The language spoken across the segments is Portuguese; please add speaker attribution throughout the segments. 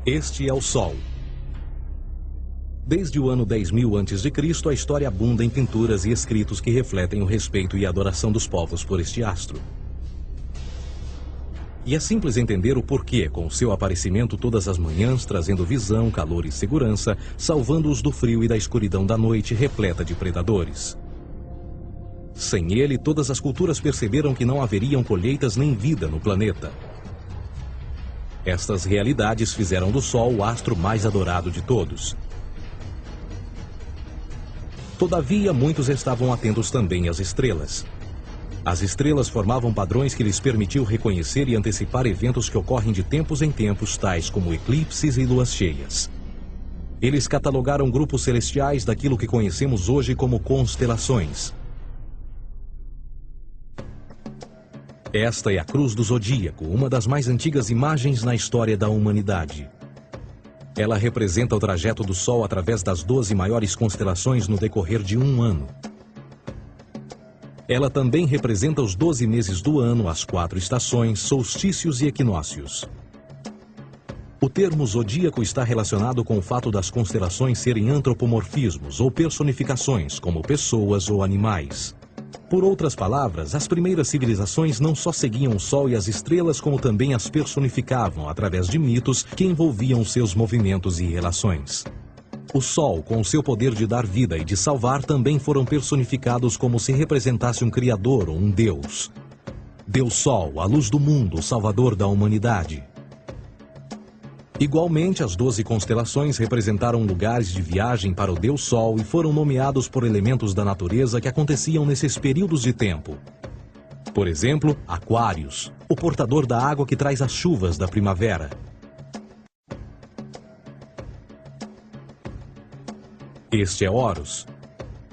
Speaker 1: Este é o Sol. Desde o ano 10.000 a.C., a história abunda em pinturas e escritos que refletem o respeito e a adoração dos povos por este astro. E é simples entender o porquê, com seu aparecimento todas as manhãs, trazendo visão, calor e segurança, salvando-os do frio e da escuridão da noite repleta de predadores. Sem ele, todas as culturas perceberam que não haveriam colheitas nem vida no planeta. Estas realidades fizeram do Sol o astro mais adorado de todos. Todavia, muitos estavam atentos também às estrelas. As estrelas formavam padrões que lhes permitiam reconhecer e antecipar eventos que ocorrem de tempos em tempos, tais como eclipses e luas cheias. Eles catalogaram grupos celestiais daquilo que conhecemos hoje como constelações. Esta é a Cruz do Zodíaco, uma das mais antigas imagens na história da humanidade. Ela representa o trajeto do Sol através das 12 maiores constelações no decorrer de um ano. Ela também representa os 12 meses do ano, as 4 estações, solstícios e equinócios. O termo zodíaco está relacionado com o fato das constelações serem antropomorfismos ou personificações, como pessoas ou animais. Por outras palavras, as primeiras civilizações não só seguiam o Sol e as estrelas, como também as personificavam através de mitos que envolviam seus movimentos e relações. O Sol, com o seu poder de dar vida e de salvar, também foram personificados como se representasse um criador ou um Deus. Deus Sol, a luz do mundo, o salvador da humanidade. Igualmente, as 12 constelações representaram lugares de viagem para o Deus Sol e foram nomeados por elementos da natureza que aconteciam nesses períodos de tempo. Por exemplo, Aquários, o portador da água que traz as chuvas da primavera. Este é Horus.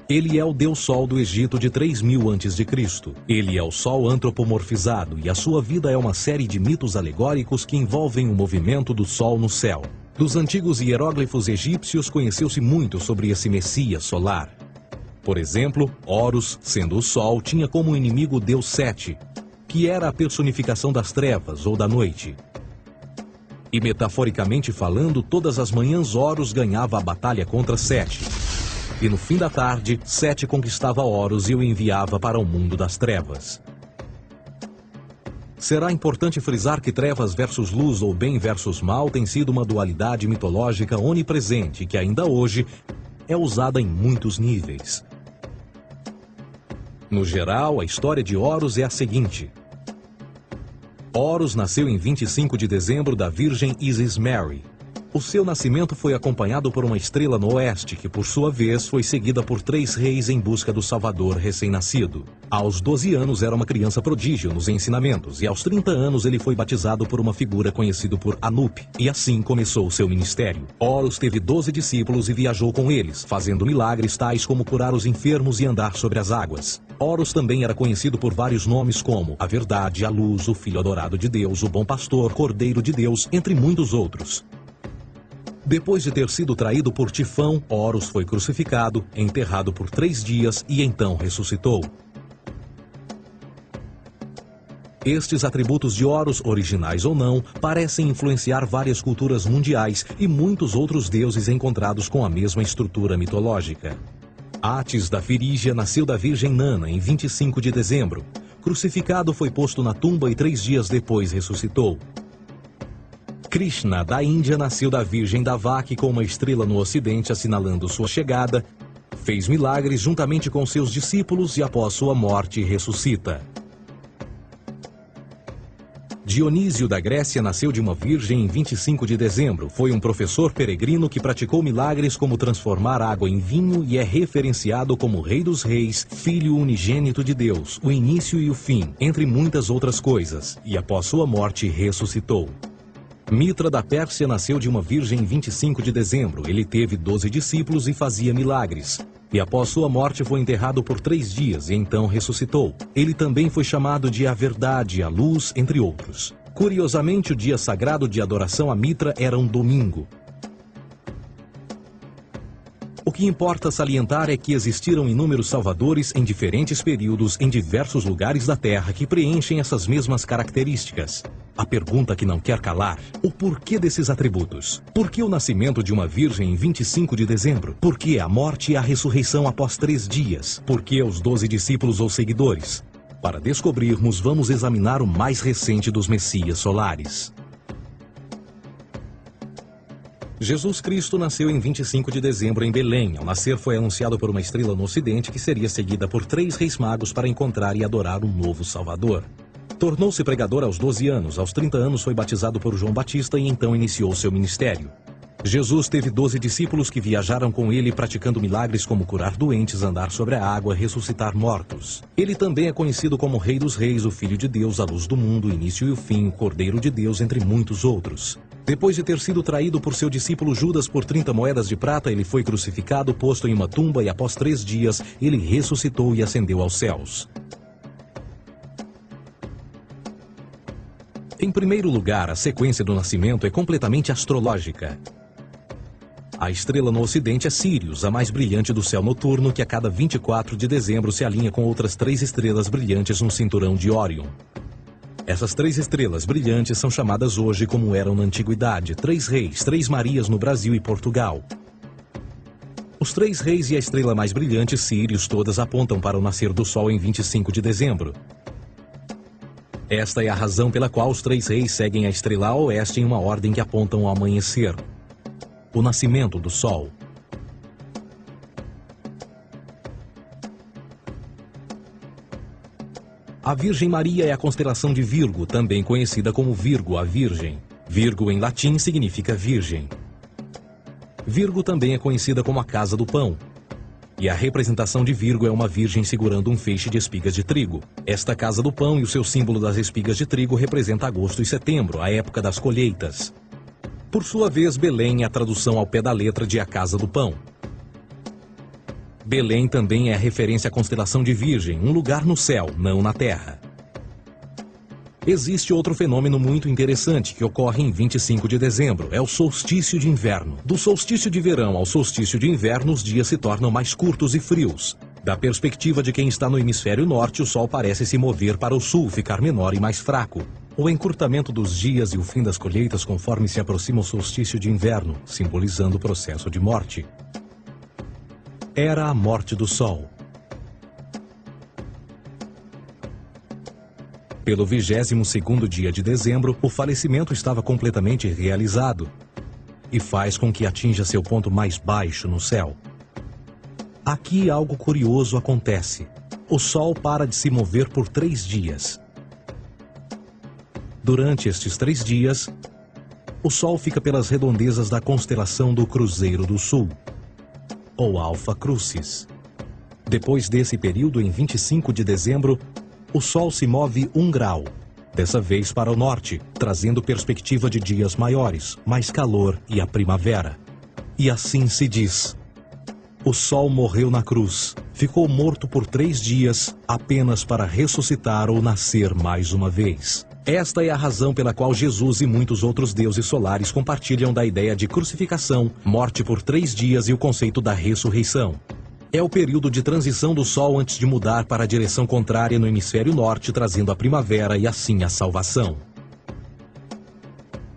Speaker 1: Ele é o Deus Sol do Egito de 3.000 a.C. Ele é o Sol antropomorfizado e a sua vida é uma série de mitos alegóricos que envolvem o movimento do Sol no céu. Dos antigos hieróglifos egípcios conheceu-se muito sobre esse Messias solar. Por exemplo, Horus, sendo o Sol, tinha como inimigo o Deus Sete, que era a personificação das trevas ou da noite. E metaforicamente falando, todas as manhãs Horus ganhava a batalha contra Sete. E no fim da tarde, Sete conquistava Horus e o enviava para o mundo das trevas. Será importante frisar que trevas versus luz ou bem versus mal tem sido uma dualidade mitológica onipresente que ainda hoje é usada em muitos níveis. No geral, a história de Horus é a seguinte. Horus nasceu em 25 de dezembro da Virgem Isis Mary. O seu nascimento foi acompanhado por uma estrela no oeste, que por sua vez foi seguida por 3 reis em busca do Salvador recém-nascido. Aos 12 anos era uma criança prodígio nos ensinamentos, e aos 30 anos ele foi batizado por uma figura conhecida por Anup, e assim começou o seu ministério. Horus teve 12 discípulos e viajou com eles, fazendo milagres tais como curar os enfermos e andar sobre as águas. Horus também era conhecido por vários nomes como a Verdade, a Luz, o Filho Adorado de Deus, o Bom Pastor, Cordeiro de Deus, entre muitos outros. Depois de ter sido traído por Tifão, Horus foi crucificado, enterrado por 3 dias e então ressuscitou. Estes atributos de Horus, originais ou não, parecem influenciar várias culturas mundiais e muitos outros deuses encontrados com a mesma estrutura mitológica. Atis da Firígia nasceu da Virgem Nana em 25 de dezembro. Crucificado, foi posto na tumba e 3 dias depois ressuscitou. Krishna, da Índia, nasceu da Virgem Davaki com uma estrela no ocidente assinalando sua chegada, fez milagres juntamente com seus discípulos e após sua morte ressuscita. Dionísio da Grécia nasceu de uma virgem em 25 de dezembro. Foi um professor peregrino que praticou milagres como transformar água em vinho e é referenciado como Rei dos Reis, Filho unigênito de Deus, o início e o fim, entre muitas outras coisas, e após sua morte ressuscitou. Mitra da Pérsia nasceu de uma virgem em 25 de dezembro. Ele teve 12 discípulos e fazia milagres. E após sua morte foi enterrado por 3 dias e então ressuscitou. Ele também foi chamado de a Verdade, a Luz, entre outros. Curiosamente, o dia sagrado de adoração a Mitra era um domingo. O que importa salientar é que existiram inúmeros salvadores em diferentes períodos em diversos lugares da Terra que preenchem essas mesmas características. A pergunta que não quer calar: o porquê desses atributos? Por que o nascimento de uma virgem em 25 de dezembro? Por que a morte e a ressurreição após 3 dias? Por que os 12 discípulos ou seguidores? Para descobrirmos, vamos examinar o mais recente dos Messias solares. Jesus Cristo nasceu em 25 de dezembro em Belém. Ao nascer foi anunciado por uma estrela no ocidente que seria seguida por 3 reis magos para encontrar e adorar um novo Salvador. Tornou-se pregador aos 12 anos. Aos 30 anos foi batizado por João Batista e então iniciou seu ministério. Jesus teve 12 discípulos que viajaram com ele praticando milagres como curar doentes, andar sobre a água, ressuscitar mortos. Ele também é conhecido como Rei dos Reis, o Filho de Deus, a luz do mundo, o início e o fim, o Cordeiro de Deus, entre muitos outros. Depois de ter sido traído por seu discípulo Judas por 30 moedas de prata, ele foi crucificado, posto em uma tumba e após 3 dias ele ressuscitou e ascendeu aos céus. Em primeiro lugar, a sequência do nascimento é completamente astrológica. A estrela no ocidente é Sírius, a mais brilhante do céu noturno, que a cada 24 de dezembro se alinha com outras 3 estrelas brilhantes no cinturão de Órion. Essas 3 estrelas brilhantes são chamadas hoje, como eram na antiguidade, 3 reis, 3 Marias no Brasil e Portugal. Os 3 reis e a estrela mais brilhante, Sírius, todas apontam para o nascer do Sol em 25 de dezembro. Esta é a razão pela qual os 3 reis seguem a estrela a oeste em uma ordem que apontam ao amanhecer. O nascimento do Sol. A Virgem Maria é a constelação de Virgo, também conhecida como Virgo, a Virgem. Virgo em latim significa virgem. Virgo também é conhecida como a Casa do Pão. E a representação de Virgo é uma virgem segurando um feixe de espigas de trigo. Esta Casa do Pão e o seu símbolo das espigas de trigo representa agosto e setembro, a época das colheitas. Por sua vez, Belém é a tradução ao pé da letra de a Casa do Pão. Belém também é a referência à constelação de Virgem, um lugar no céu, não na terra. Existe outro fenômeno muito interessante que ocorre em 25 de dezembro, é o solstício de inverno. Do solstício de verão ao solstício de inverno, os dias se tornam mais curtos e frios. Da perspectiva de quem está no hemisfério norte, o Sol parece se mover para o sul, ficar menor e mais fraco. O encurtamento dos dias e o fim das colheitas conforme se aproxima o solstício de inverno, simbolizando o processo de morte. Era a morte do Sol. Pelo 22º dia de dezembro, o falecimento estava completamente realizado e faz com que atinja seu ponto mais baixo no céu. Aqui algo curioso acontece. O Sol para de se mover por 3 dias. Durante estes 3 dias, o Sol fica pelas redondezas da constelação do Cruzeiro do Sul, ou Alfa Crucis. Depois desse período, em 25 de dezembro, o Sol se move 1 grau, dessa vez para o norte, trazendo perspectiva de dias maiores, mais calor e a primavera. E assim se diz: o Sol morreu na cruz, ficou morto por 3 dias, apenas para ressuscitar ou nascer mais uma vez. Esta é a razão pela qual Jesus e muitos outros deuses solares compartilham da ideia de crucificação, morte por 3 dias e o conceito da ressurreição. É o período de transição do Sol antes de mudar para a direção contrária no hemisfério norte, trazendo a primavera e assim a salvação.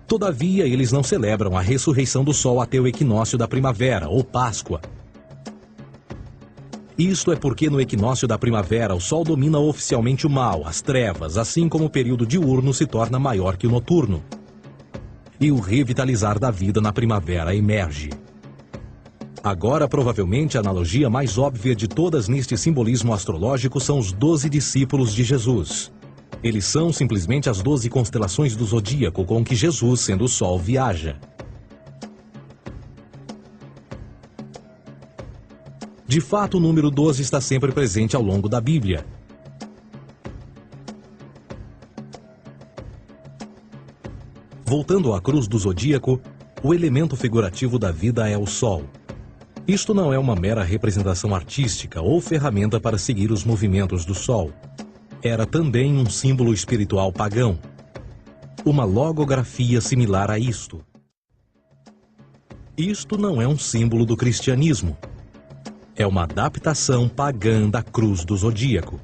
Speaker 1: Todavia, eles não celebram a ressurreição do Sol até o equinócio da primavera, ou Páscoa. Isto é porque no equinócio da primavera o Sol domina oficialmente o mal, as trevas, assim como o período diurno se torna maior que o noturno. E o revitalizar da vida na primavera emerge. Agora, provavelmente, a analogia mais óbvia de todas neste simbolismo astrológico são os 12 discípulos de Jesus. Eles são simplesmente as 12 constelações do zodíaco com que Jesus, sendo o Sol, viaja. De fato, o número 12 está sempre presente ao longo da Bíblia. Voltando à cruz do zodíaco, o elemento figurativo da vida é o Sol. Isto não é uma mera representação artística ou ferramenta para seguir os movimentos do Sol. Era também um símbolo espiritual pagão. Uma logografia similar a isto. Isto não é um símbolo do cristianismo. É uma adaptação pagã da cruz do zodíaco.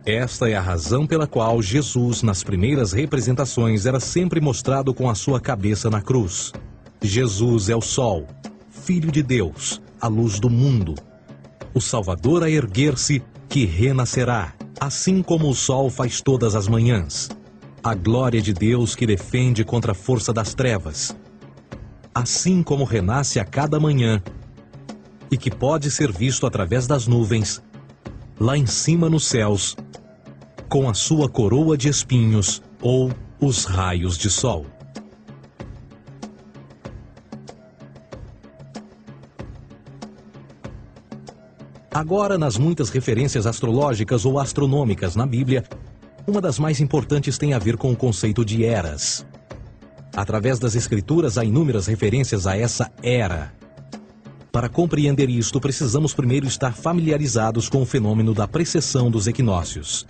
Speaker 1: Esta é a razão pela qual Jesus, nas primeiras representações, era sempre mostrado com a sua cabeça na cruz. Jesus é o Sol, Filho de Deus, a luz do mundo. O Salvador a erguer-se, que renascerá, assim como o sol faz todas as manhãs. A glória de Deus que defende contra a força das trevas. Assim como renasce a cada manhã, e que pode ser visto através das nuvens, lá em cima nos céus, com a sua coroa de espinhos ou os raios de sol. Agora, nas muitas referências astrológicas ou astronômicas na Bíblia, uma das mais importantes tem a ver com o conceito de eras. Através das Escrituras há inúmeras referências a essa era. Para compreender isto, precisamos primeiro estar familiarizados com o fenômeno da precessão dos equinócios.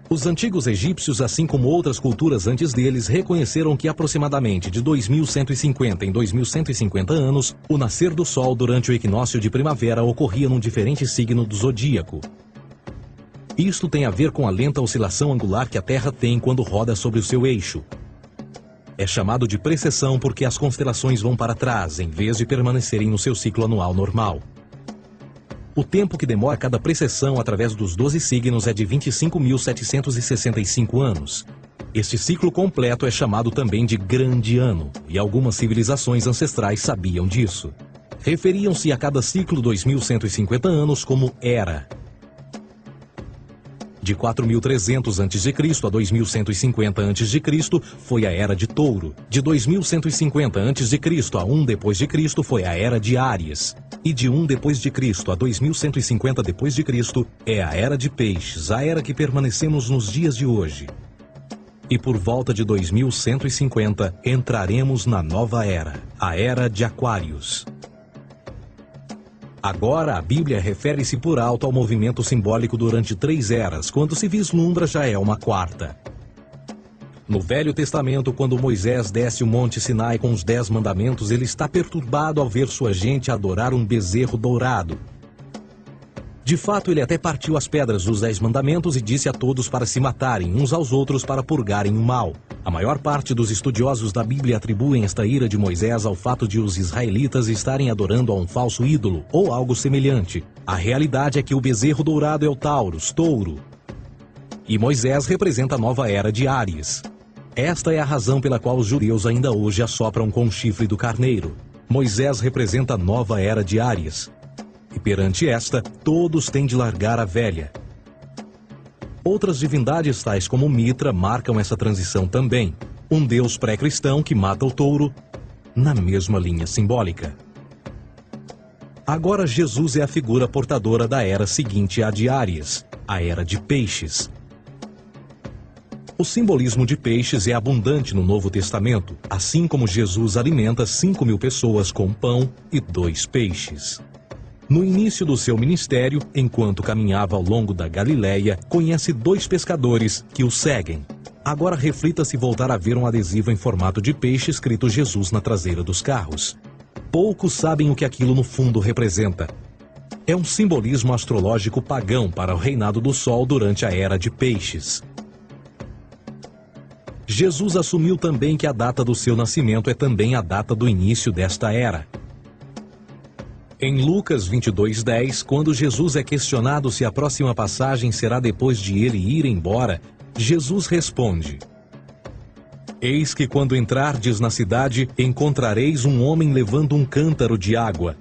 Speaker 1: Os antigos egípcios, assim como outras culturas antes deles, reconheceram que aproximadamente de 2150 em 2150 anos, o nascer do Sol durante o equinócio de primavera ocorria num diferente signo do zodíaco. Isto tem a ver com a lenta oscilação angular que a Terra tem quando roda sobre o seu eixo. É chamado de precessão porque as constelações vão para trás, em vez de permanecerem no seu ciclo anual normal. O tempo que demora cada precessão através dos 12 signos é de 25.765 anos. Este ciclo completo é chamado também de Grande Ano, e algumas civilizações ancestrais sabiam disso. Referiam-se a cada ciclo 2.150 anos como Era. De 4.300 a.C. a 2.150 a.C. foi a Era de Touro. De 2.150 a.C. a 1 d.C. foi a Era de Áries. E de 1 d.C. a 2.150 d.C. é a Era de Peixes, a era que permanecemos nos dias de hoje. E por volta de 2150 entraremos na nova era, a Era de Aquários. Agora, a Bíblia refere-se por alto ao movimento simbólico durante 3 eras, quando se vislumbra já é uma quarta. No Velho Testamento, quando Moisés desce o Monte Sinai com os 10 mandamentos, ele está perturbado ao ver sua gente adorar um bezerro dourado. De fato, ele até partiu as pedras dos 10 mandamentos e disse a todos para se matarem uns aos outros para purgarem o mal. A maior parte dos estudiosos da Bíblia atribuem esta ira de Moisés ao fato de os israelitas estarem adorando a um falso ídolo ou algo semelhante. A realidade é que o bezerro dourado é o Taurus, touro. E Moisés representa a nova era de Áries. Esta é a razão pela qual os judeus ainda hoje assopram com o chifre do carneiro. Moisés representa a nova era de Áries. E perante esta, todos têm de largar a velha. Outras divindades, tais como Mitra, marcam essa transição também. Um deus pré-cristão que mata o touro, na mesma linha simbólica. Agora Jesus é a figura portadora da era seguinte à de Áries, a Era de Peixes. O simbolismo de peixes é abundante no Novo Testamento, assim como Jesus alimenta 5.000 pessoas com pão e 2 peixes. No início do seu ministério, enquanto caminhava ao longo da Galileia, conhece 2 pescadores que o seguem. Agora reflita se voltar a ver um adesivo em formato de peixe escrito Jesus na traseira dos carros. Poucos sabem o que aquilo no fundo representa. É um simbolismo astrológico pagão para o reinado do Sol durante a Era de Peixes. Jesus assumiu também que a data do seu nascimento é também a data do início desta era. Em Lucas 22:10, quando Jesus é questionado se a próxima passagem será depois de ele ir embora, Jesus responde: Eis que quando entrardes na cidade, encontrareis um homem levando um cântaro de água.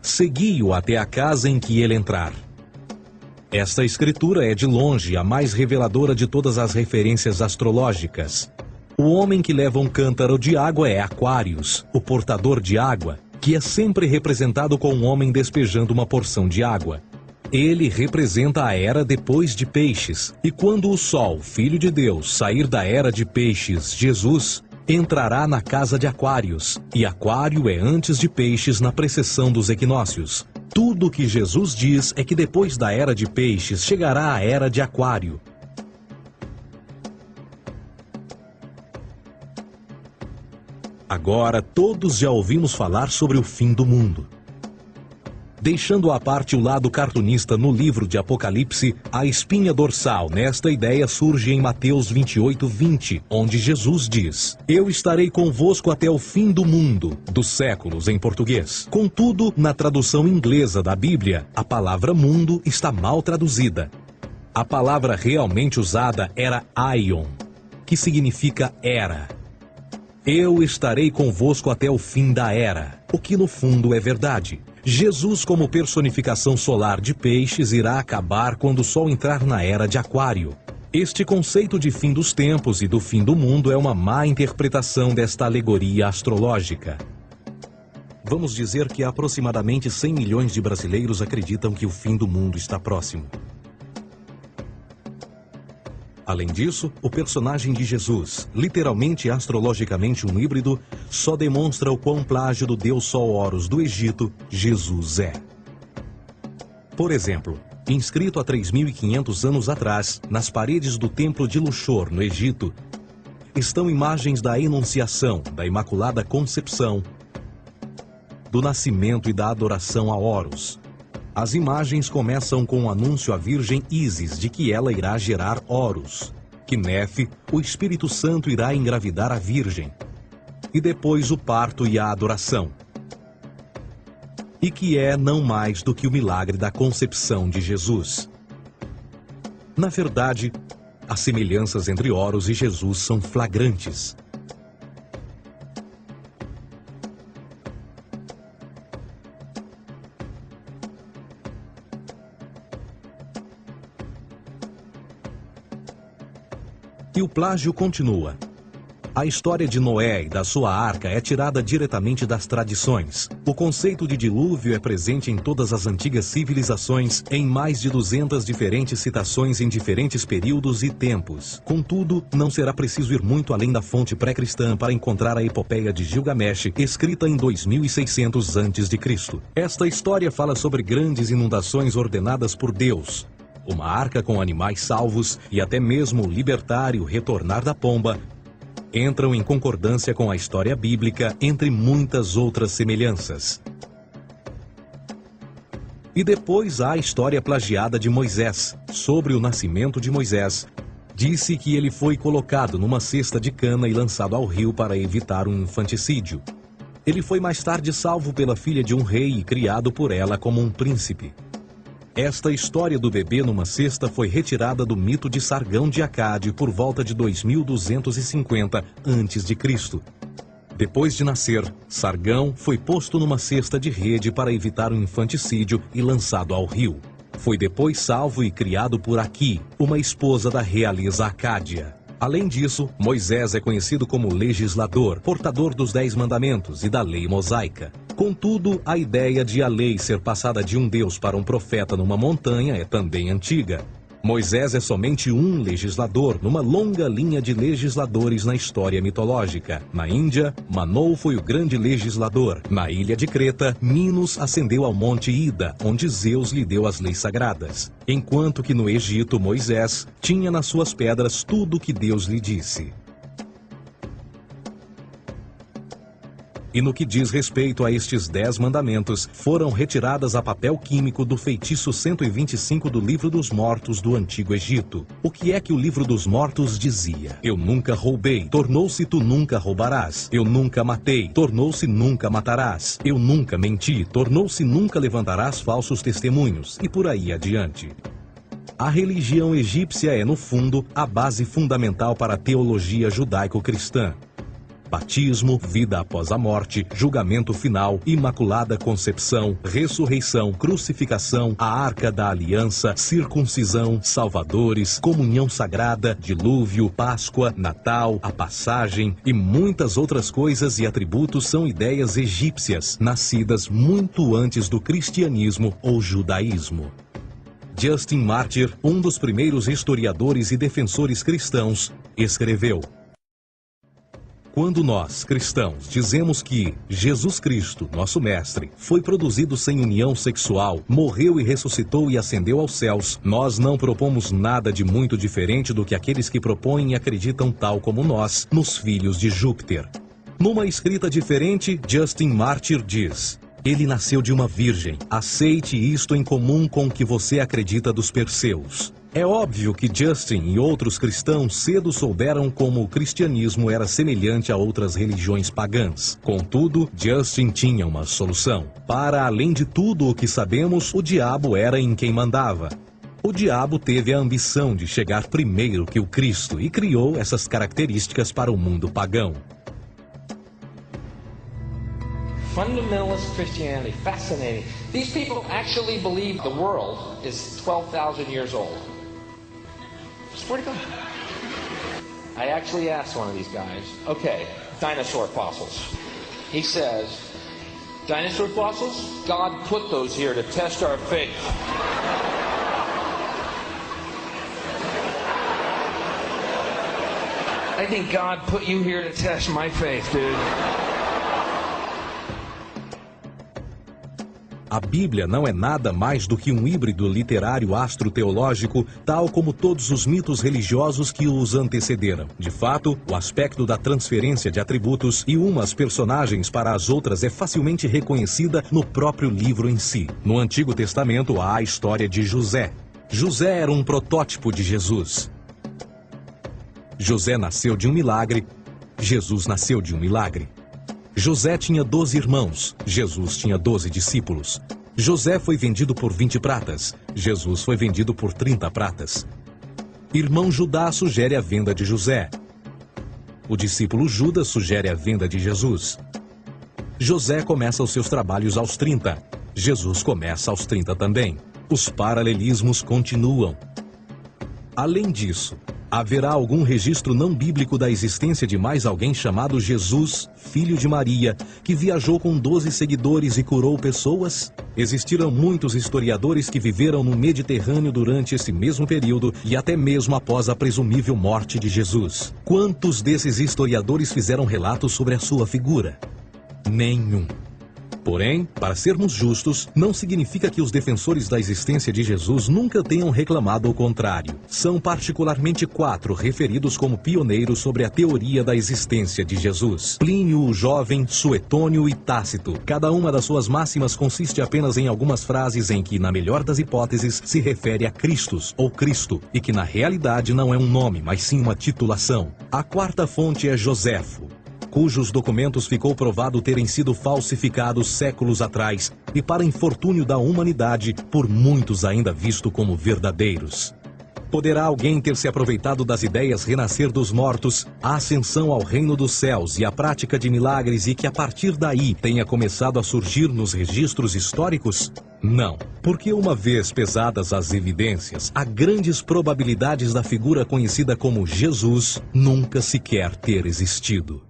Speaker 1: Segui-o até a casa em que ele entrar. Esta escritura é de longe a mais reveladora de todas as referências astrológicas. O homem que leva um cântaro de água é Aquários, o portador de água, que é sempre representado com um homem despejando uma porção de água. Ele representa a era depois de Peixes, e quando o Sol, Filho de Deus, sair da era de Peixes, Jesus, entrará na casa de Aquários, e Aquário é antes de Peixes na precessão dos equinócios. Tudo o que Jesus diz é que depois da era de Peixes chegará a era de Aquário. Agora todos já ouvimos falar sobre o fim do mundo. Deixando à parte o lado cartunista no livro de Apocalipse, a espinha dorsal nesta ideia surge em Mateus 28:20, onde Jesus diz: Eu estarei convosco até o fim do mundo, dos séculos em português. Contudo, na tradução inglesa da Bíblia, a palavra mundo está mal traduzida. A palavra realmente usada era aion, que significa era. Eu estarei convosco até o fim da era, o que no fundo é verdade. Jesus, como personificação solar de peixes, irá acabar quando o Sol entrar na era de Aquário. Este conceito de fim dos tempos e do fim do mundo é uma má interpretação desta alegoria astrológica. Vamos dizer que aproximadamente 100 milhões de brasileiros acreditam que o fim do mundo está próximo. Além disso, o personagem de Jesus, literalmente e astrologicamente um híbrido, só demonstra o quão plágio do deus Sol Horus do Egito, Jesus é. Por exemplo, inscrito há 3.500 anos atrás, nas paredes do templo de Luxor, no Egito, estão imagens da Enunciação, da Imaculada Concepção, do nascimento e da adoração a Horus. As imagens começam com o anúncio à Virgem Ísis de que ela irá gerar Horus, que Nefe, o Espírito Santo, irá engravidar a Virgem, e depois o parto e a adoração, e que é não mais do que o milagre da concepção de Jesus. Na verdade, as semelhanças entre Horus e Jesus são flagrantes. E o plágio continua. A história de Noé e da sua arca é tirada diretamente das tradições. O conceito de dilúvio é presente em todas as antigas civilizações, em mais de 200 diferentes citações em diferentes períodos e tempos. Contudo, não será preciso ir muito além da fonte pré-cristã para encontrar a epopeia de Gilgamesh, escrita em 2600 a.C. Esta história fala sobre grandes inundações ordenadas por Deus, uma arca com animais salvos e até mesmo o libertário retornar da pomba, entram em concordância com a história bíblica, entre muitas outras semelhanças. E depois há a história plagiada de Moisés. Sobre o nascimento de Moisés, disse que ele foi colocado numa cesta de cana e lançado ao rio para evitar um infanticídio. Ele foi mais tarde salvo pela filha de um rei e criado por ela como um príncipe. Esta história do bebê numa cesta foi retirada do mito de Sargão de Acade por volta de 2250 a.C. Depois de nascer, Sargão foi posto numa cesta de rede para evitar um infanticídio e lançado ao rio. Foi depois salvo e criado por Aqui, uma esposa da realeza Acádia. Além disso, Moisés é conhecido como legislador, portador dos 10 mandamentos e da lei mosaica. Contudo, a ideia de a lei ser passada de um deus para um profeta numa montanha é também antiga. Moisés é somente um legislador numa longa linha de legisladores na história mitológica. Na Índia, Manou foi o grande legislador. Na ilha de Creta, Minos ascendeu ao monte Ida, onde Zeus lhe deu as leis sagradas. Enquanto que no Egito, Moisés tinha nas suas pedras tudo o que Deus lhe disse. E no que diz respeito a estes 10 mandamentos, foram retiradas a papel químico do feitiço 125 do Livro dos Mortos do Antigo Egito. O que é que o Livro dos Mortos dizia? Eu nunca roubei, tornou-se tu nunca roubarás. Eu nunca matei, tornou-se nunca matarás. Eu nunca menti, tornou-se nunca levantarás falsos testemunhos. E por aí adiante. A religião egípcia é, no fundo, a base fundamental para a teologia judaico-cristã. Batismo, vida após a morte, julgamento final, imaculada concepção, ressurreição, crucificação, a arca da aliança, circuncisão, salvadores, comunhão sagrada, dilúvio, Páscoa, Natal, a passagem e muitas outras coisas e atributos são ideias egípcias, nascidas muito antes do cristianismo ou judaísmo. Justin Martyr, um dos primeiros historiadores e defensores cristãos, escreveu: quando nós, cristãos, dizemos que Jesus Cristo, nosso Mestre, foi produzido sem união sexual, morreu e ressuscitou e ascendeu aos céus, nós não propomos nada de muito diferente do que aqueles que propõem e acreditam tal como nós, nos filhos de Júpiter. Numa escrita diferente, Justin Martyr diz: ele nasceu de uma virgem. Aceite isto em comum com o que você acredita dos Perseus. É óbvio que Justin e outros cristãos cedo souberam como o cristianismo era semelhante a outras religiões pagãs. Contudo, Justin tinha uma solução. Para além de tudo o que sabemos, o diabo era em quem mandava. O diabo teve a ambição de chegar primeiro que o Cristo e criou essas características para o mundo pagão.
Speaker 2: Fundamentalist Christianity, fascinating. These people actually believe the world is 12,000 years old. Swear to God. I actually asked one of these guys, okay, dinosaur fossils. He says, dinosaur fossils? God put those here to test our faith. I think God put you here to test my faith, dude.
Speaker 1: A Bíblia não é nada mais do que um híbrido literário astroteológico, tal como todos os mitos religiosos que os antecederam. De fato, o aspecto da transferência de atributos e umas personagens para as outras é facilmente reconhecida no próprio livro em si. No Antigo Testamento há a história de José. José era um protótipo de Jesus. José nasceu de um milagre, Jesus nasceu de um milagre. José tinha 12 irmãos, Jesus tinha 12 discípulos. José foi vendido por 20 pratas, Jesus foi vendido por 30 pratas. Irmão Judá sugere a venda de José. O discípulo Judas sugere a venda de Jesus. José começa os seus trabalhos aos 30, Jesus começa aos 30 também. Os paralelismos continuam. Além disso, haverá algum registro não bíblico da existência de mais alguém chamado Jesus, filho de Maria, que viajou com 12 seguidores e curou pessoas? Existiram muitos historiadores que viveram no Mediterrâneo durante esse mesmo período e até mesmo após a presumível morte de Jesus. Quantos desses historiadores fizeram relatos sobre a sua figura? Nenhum. Porém, para sermos justos, não significa que os defensores da existência de Jesus nunca tenham reclamado o contrário. São particularmente 4 referidos como pioneiros sobre a teoria da existência de Jesus: Plínio o Jovem, Suetônio e Tácito. Cada uma das suas máximas consiste apenas em algumas frases em que, na melhor das hipóteses, se refere a Christus ou Cristo, e que na realidade não é um nome, mas sim uma titulação. A 4ª fonte é Joséfo, cujos documentos ficou provado terem sido falsificados séculos atrás e, para infortúnio da humanidade, por muitos ainda visto como verdadeiros. Poderá alguém ter se aproveitado das ideias renascer dos mortos, a ascensão ao reino dos céus e a prática de milagres e que a partir daí tenha começado a surgir nos registros históricos? Não, porque uma vez pesadas as evidências, há grandes probabilidades da figura conhecida como Jesus nunca sequer ter existido.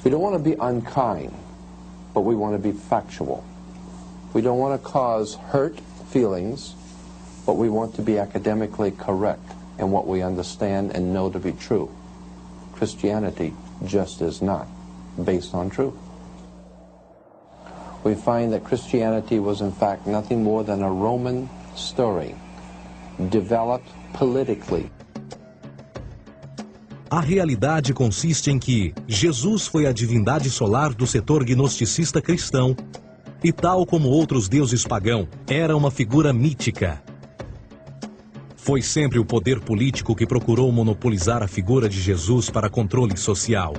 Speaker 3: We don't want to be unkind, but we want to be factual. We don't want to cause hurt feelings, but we want to be academically correct in what we understand and know to be true. Christianity just is not based on truth. We find that Christianity was in fact nothing more than a Roman story, developed politically.
Speaker 1: A realidade consiste em que Jesus foi a divindade solar do setor gnosticista cristão e, tal como outros deuses pagãos, era uma figura mítica. Foi sempre o poder político que procurou monopolizar a figura de Jesus para controle social.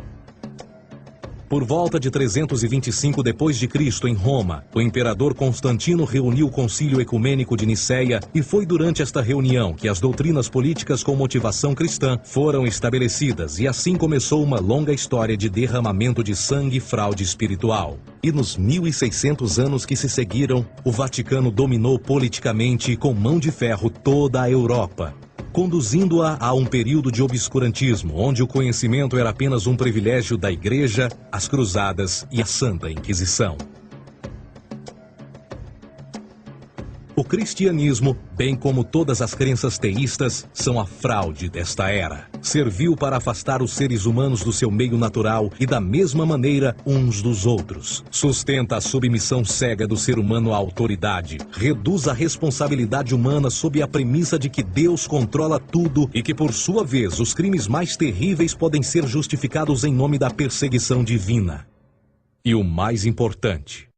Speaker 1: Por volta de 325 d.C., em Roma, o imperador Constantino reuniu o Concílio Ecumênico de Nicéia e foi durante esta reunião que as doutrinas políticas com motivação cristã foram estabelecidas e assim começou uma longa história de derramamento de sangue e fraude espiritual. E nos 1600 anos que se seguiram, o Vaticano dominou politicamente e com mão de ferro toda a Europa, conduzindo-a a um período de obscurantismo, onde o conhecimento era apenas um privilégio da Igreja, as Cruzadas e a Santa Inquisição. O cristianismo, bem como todas as crenças teístas, são a fraude desta era. Serviu para afastar os seres humanos do seu meio natural e da mesma maneira uns dos outros. Sustenta a submissão cega do ser humano à autoridade. Reduz a responsabilidade humana sob a premissa de que Deus controla tudo e que, por sua vez, os crimes mais terríveis podem ser justificados em nome da perseguição divina. E o mais importante,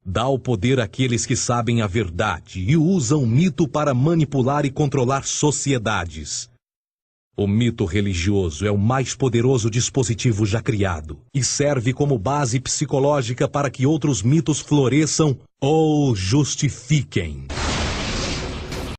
Speaker 1: dá o poder àqueles que sabem a verdade e usam o mito para manipular e controlar sociedades. O mito religioso é o mais poderoso dispositivo já criado e serve como base psicológica para que outros mitos floresçam ou justifiquem.